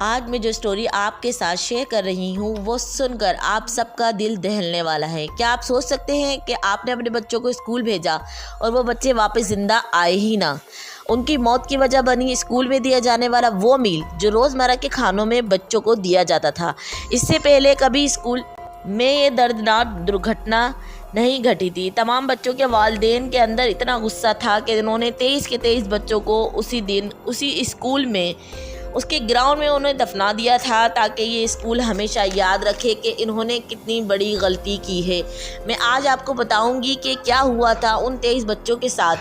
आज मैं जो स्टोरी आपके साथ शेयर कर रही हूँ वो सुनकर आप सबका दिल दहलने वाला है। क्या आप सोच सकते हैं कि आपने अपने बच्चों को स्कूल भेजा और वो बच्चे वापस ज़िंदा आए ही ना। उनकी मौत की वजह बनी स्कूल में दिया जाने वाला वो मील जो रोज़मर्रा के खानों में बच्चों को दिया जाता था। इससे पहले कभी स्कूल में ये दर्दनाक दुर्घटना नहीं घटी थी। तमाम बच्चों के वालिदैन के अंदर इतना गुस्सा था कि उन्होंने 23 के 23 बच्चों को उसी दिन उसी स्कूल में उसके ग्राउंड में उन्हें दफना दिया था, ताकि ये स्कूल हमेशा याद रखे कि इन्होंने कितनी बड़ी गलती की है। मैं आज आपको बताऊंगी कि क्या हुआ था उन 23 बच्चों के साथ।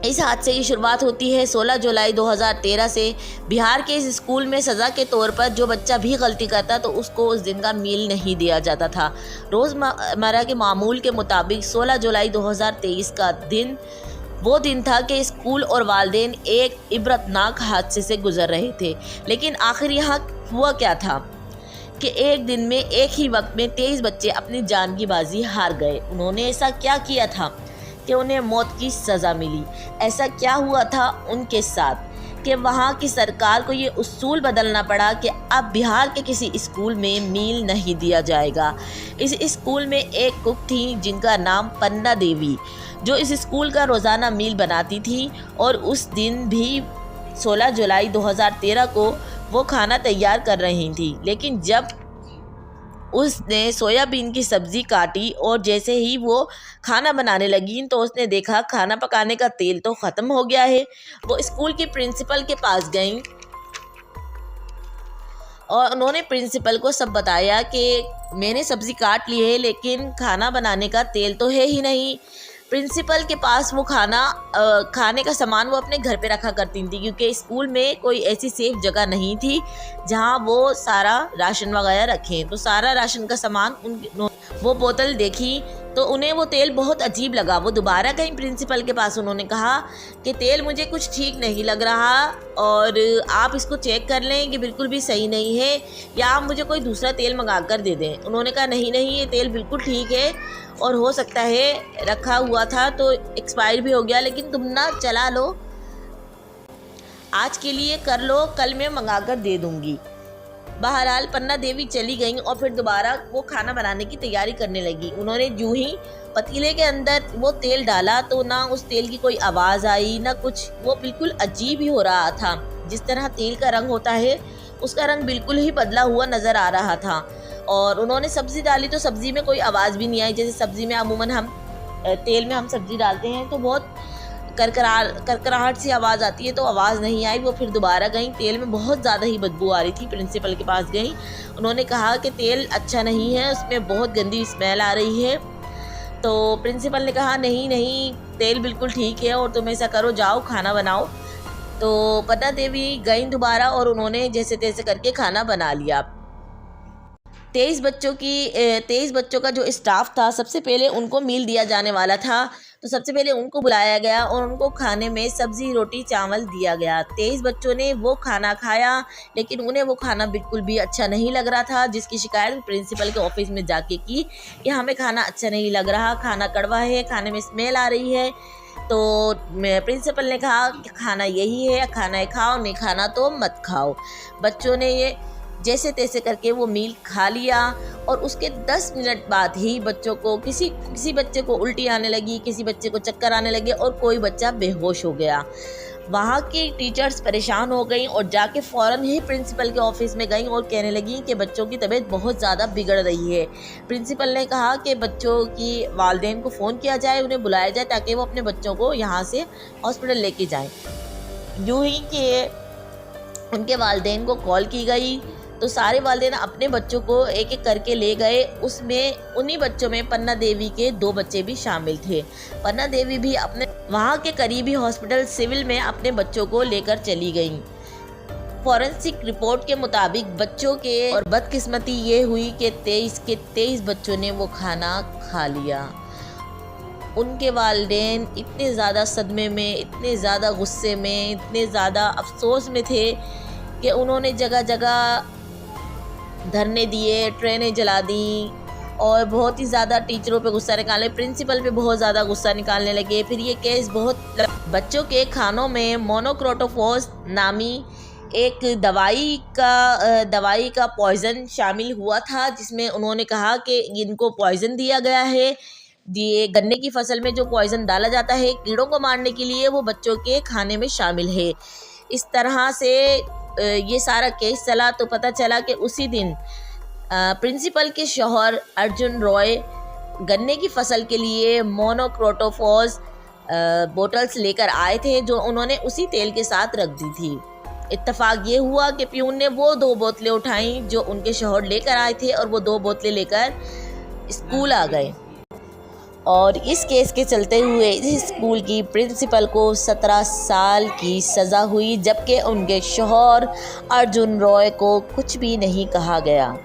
इस हादसे की शुरुआत होती है 16 जुलाई 2013 से। बिहार के इस स्कूल में सज़ा के तौर पर जो बच्चा भी गलती करता तो उसको उस दिन का मील नहीं दिया जाता था। रोज़मर्रा के मामूल के मुताबिक 16 जुलाई 2023 का दिन वो दिन था कि स्कूल और वालिदैन एक इबरतनाक हादसे से गुजर रहे थे। लेकिन आखिर यहाँ हुआ क्या था कि एक दिन में एक ही वक्त में 23 बच्चे अपनी जान की बाजी हार गए। उन्होंने ऐसा क्या किया था कि उन्हें मौत की सज़ा मिली? ऐसा क्या हुआ था उनके साथ कि वहाँ की सरकार को ये उसूल बदलना पड़ा कि अब बिहार के किसी स्कूल में मील नहीं दिया जाएगा। इस स्कूल में एक कुक थी जिनका नाम पन्ना देवी, जो इस स्कूल का रोज़ाना मील बनाती थी। और उस दिन भी 16 जुलाई 2013 को वो खाना तैयार कर रही थी। लेकिन जब उसने सोयाबीन की सब्ज़ी काटी और जैसे ही वो खाना बनाने लगी तो उसने देखा खाना पकाने का तेल तो ख़त्म हो गया है। वो स्कूल की प्रिंसिपल के पास गई और उन्होंने प्रिंसिपल को सब बताया कि मैंने सब्ज़ी काट ली है लेकिन खाना बनाने का तेल तो है ही नहीं। प्रिंसिपल के पास वो खाने का सामान वो अपने घर पे रखा करती थी, क्योंकि स्कूल में कोई ऐसी सेफ जगह नहीं थी जहाँ वो सारा राशन वगैरह रखें। तो सारा राशन का सामान वो बोतल देखी तो उन्हें वो तेल बहुत अजीब लगा। वो दोबारा गई प्रिंसिपल के पास। उन्होंने कहा कि तेल मुझे कुछ ठीक नहीं लग रहा और आप इसको चेक कर लें कि बिल्कुल भी सही नहीं है, या आप मुझे कोई दूसरा तेल मंगा कर दे दें। उन्होंने कहा नहीं नहीं, ये तेल बिल्कुल ठीक है और हो सकता है रखा हुआ था तो एक्सपायर भी हो गया, लेकिन तुम ना चला लो, आज के लिए कर लो, कल मैं मंगा कर दे दूँगी। बहरहाल पन्ना देवी चली गई और फिर दोबारा वो खाना बनाने की तैयारी करने लगी। उन्होंने यूं ही पतीले के अंदर वो तेल डाला तो ना उस तेल की कोई आवाज़ आई ना कुछ। वो बिल्कुल अजीब ही हो रहा था। जिस तरह तेल का रंग होता है उसका रंग बिल्कुल ही बदला हुआ नज़र आ रहा था। और उन्होंने सब्ज़ी डाली तो सब्ज़ी में कोई आवाज़ भी नहीं आई। जैसे सब्ज़ी में अमूमन हम तेल में हम सब्ज़ी डालते हैं तो बहुत करकराहट सी आवाज़ आती है, तो आवाज़ नहीं आई। वो फिर दोबारा गई, तेल में बहुत ज़्यादा ही बदबू आ रही थी। प्रिंसिपल के पास गई, उन्होंने कहा कि तेल अच्छा नहीं है, उसमें बहुत गंदी स्मेल आ रही है। तो प्रिंसिपल ने कहा नहीं नहीं, तेल बिल्कुल ठीक है और तुम ऐसा करो, जाओ खाना बनाओ। तो पन्ना देवी गई दोबारा और उन्होंने जैसे तैसे करके खाना बना लिया। 23 बच्चों का जो स्टाफ था, सबसे पहले उनको मील दिया जाने वाला था तो सबसे पहले उनको बुलाया गया और उनको खाने में सब्ज़ी रोटी चावल दिया गया। 23 बच्चों ने वो खाना खाया, लेकिन उन्हें वो खाना बिल्कुल भी अच्छा नहीं लग रहा था, जिसकी शिकायत प्रिंसिपल के ऑफिस में जाके की कि हमें खाना अच्छा नहीं लग रहा, खाना कड़वा है, खाने में स्मेल आ रही है। तो प्रिंसिपल ने कहा कि खाना यही है, खाना है खाओ, नहीं खाना तो मत खाओ। बच्चों ने ये जैसे तैसे करके वो मील खा लिया और उसके 10 मिनट बाद ही बच्चों को किसी बच्चे को उल्टी आने लगी, किसी बच्चे को चक्कर आने लगे और कोई बच्चा बेहोश हो गया। वहाँ की टीचर्स परेशान हो गई और जाके फ़ौरन ही प्रिंसिपल के ऑफिस में गई और कहने लगी कि बच्चों की तबीयत बहुत ज़्यादा बिगड़ रही है। प्रिंसिपल ने कहा कि बच्चों की वालिदैन को फ़ोन किया जाए, उन्हें बुलाया जाए ताकि वो अपने बच्चों को यहाँ से हॉस्पिटल लेके जाएँ। यूँ ही कि उनके वालिदैन को कॉल की गई तो सारे वालिदैन अपने बच्चों को एक एक करके ले गए। उसमें उन्हीं बच्चों में पन्ना देवी के 2 बच्चे भी शामिल थे। पन्ना देवी भी अपने वहाँ के करीबी हॉस्पिटल सिविल में अपने बच्चों को लेकर चली गई। फॉरेंसिक रिपोर्ट के मुताबिक बच्चों के और बदकिस्मती ये हुई कि 23 के 23 बच्चों ने वो खाना खा लिया। उनके वालिदैन इतने ज़्यादा सदमे में, इतने ज़्यादा गुस्से में, इतने ज़्यादा अफसोस में थे कि उन्होंने जगह जगह धरने दिए, ट्रेनें जला दी और बहुत ही ज़्यादा टीचरों पे गुस्सा निकालने, प्रिंसिपल पे बहुत ज़्यादा गुस्सा निकालने लगे। फिर ये केस बच्चों के खानों में मोनोक्रोटोफॉस नामी एक दवाई का पॉइज़न शामिल हुआ था, जिसमें उन्होंने कहा कि इनको पॉइज़न दिया गया है। दिए गन्ने की फसल में जो पॉइज़न डाला जाता है कीड़ों को मारने के लिए, वो बच्चों के खाने में शामिल है। इस तरह से ये सारा केस चला तो पता चला कि उसी दिन प्रिंसिपल के शौहर अर्जुन रॉय गन्ने की फसल के लिए मोनोक्रोटोफॉस बोतल्स लेकर आए थे, जो उन्होंने उसी तेल के साथ रख दी थी। इत्तेफाक ये हुआ कि प्यून ने वो 2 बोतलें उठाईं जो उनके शौहर लेकर आए थे, और वो 2 बोतलें लेकर स्कूल आ गए। और इस केस के चलते हुए इस स्कूल की प्रिंसिपल को 17 साल की सज़ा हुई, जबकि उनके शौहर अर्जुन रॉय को कुछ भी नहीं कहा गया।